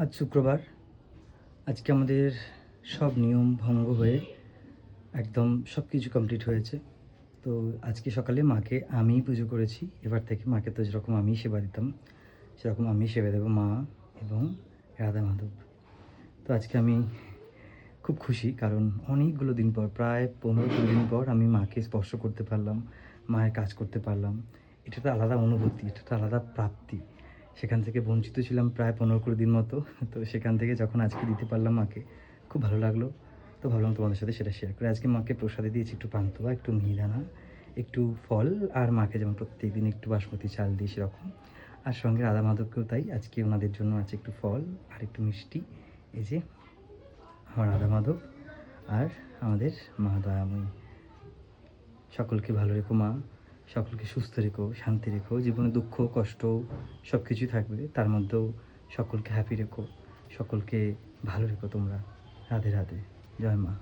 আজ শুক্রবার। আজকে আমাদের সব নিয়ম ভঙ্গ হয়ে একদম সব কিছু কমপ্লিট হয়েছে। তো আজকে সকালে মাকে আমিই পুজো করেছি। এবার থেকে মাকে তো যেরকম আমিই সেবা দিতাম, সেরকম আমিই সেবা দেবো, মা এবং রাধা মাধব। তো আজকে আমি খুব খুশি, কারণ অনেকগুলো দিন পর, প্রায় 15-20 দিন পর আমি মাকে স্পর্শ করতে পারলাম, মায়ের কাজ করতে পারলাম। এটা তো আলাদা অনুভূতি, এটা তো আলাদা প্রাপ্তি। সেখান থেকে বঞ্চিত ছিলাম প্রায় 15-20 দিন মতো। তো সেখান থেকে যখন আজকে দিতে পারলাম মাকে, খুব ভালো লাগলো। তো ভাবলাম তোমাদের সাথে সেটা শেয়ার করি। আজকে মাকে প্রসাদে দিয়েছি একটু পান্তুয়া, একটু মিহিদানা, একটু ফল, আর মাকে যেমন প্রত্যেকদিন একটু বাসমতি চাল দিই সেরকম। আর সঙ্গে রাধা মাধবকেও তাই, আজকে ওনাদের জন্য আছে একটু ফল আর একটু মিষ্টি। এই যে আমার রাধা মাধব আর আমাদের মা দয়াময়ী। সকলকে ভালো রেখো মা, সকলকে সুস্থ রেখো, শান্তি রেখো। জীবনে দুঃখ কষ্ট সব কিছুই থাকবে, তার মধ্যেও সকলকে হ্যাপি রেখো, সকলকে ভালো রেখো তোমরা। রাধে রাধে, জয় মা।